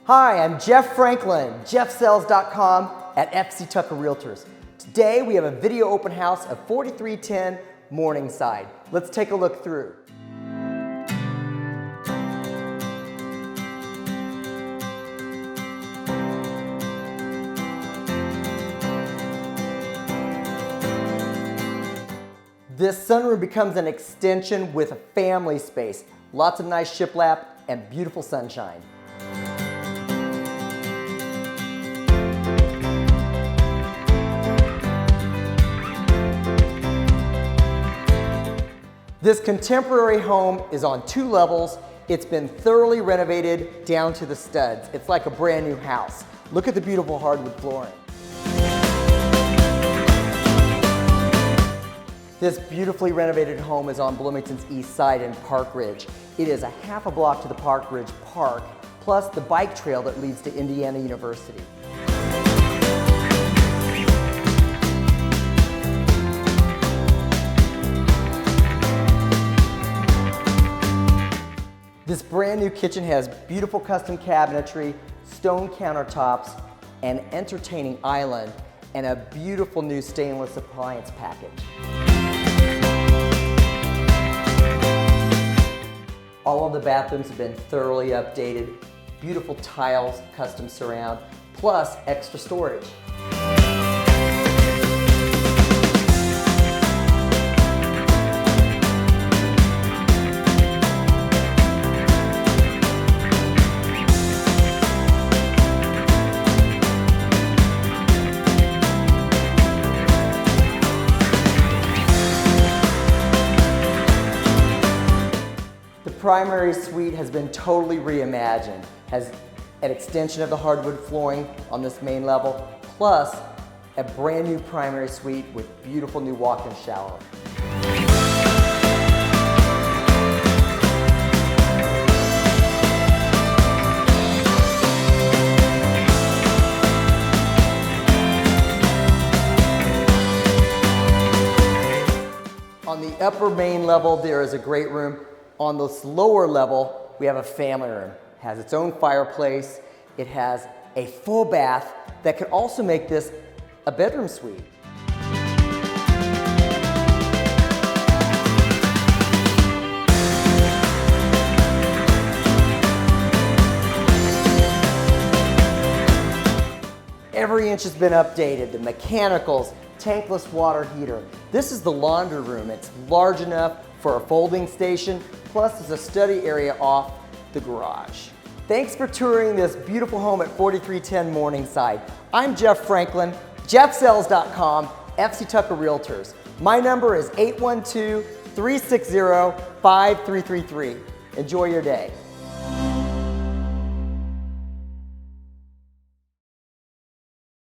Hi, I'm Jeff Franklin, jeffsells.com at FC Tucker Realtors. Today we have a video open house of 4310 Morningside. Let's take a look through. This sunroom becomes an extension with a family space. Lots of nice shiplap and beautiful sunshine. This contemporary home is on 2 levels. It's been thoroughly renovated down to the studs. It's like a brand new house. Look at the beautiful hardwood flooring. This beautifully renovated home is on Bloomington's Eastside in Park Ridge. It is a half a block to the Park Ridge Park, plus the bike trail that leads to Indiana University. This brand new kitchen has beautiful custom cabinetry, stone countertops, an entertaining island, and a beautiful new stainless appliance package. All of the bathrooms have been thoroughly updated, beautiful tiles, custom surround, plus extra storage. The primary suite has been totally reimagined, has an extension of the hardwood flooring on this main level, plus a brand new primary suite with beautiful new walk-in shower. On the upper main level, there is a great room. On this lower level, we have a family room. It has its own fireplace. It has a full bath that could also make this a bedroom suite. Every inch has been updated. The mechanicals, tankless water heater. This is the laundry room. It's large enough for a folding station, plus there's a study area off the garage. Thanks for touring this beautiful home at 4310 Morningside. I'm Jeff Franklin, jeffsells.com, FC Tucker Realtors. My number is 812-360-5333. Enjoy your day.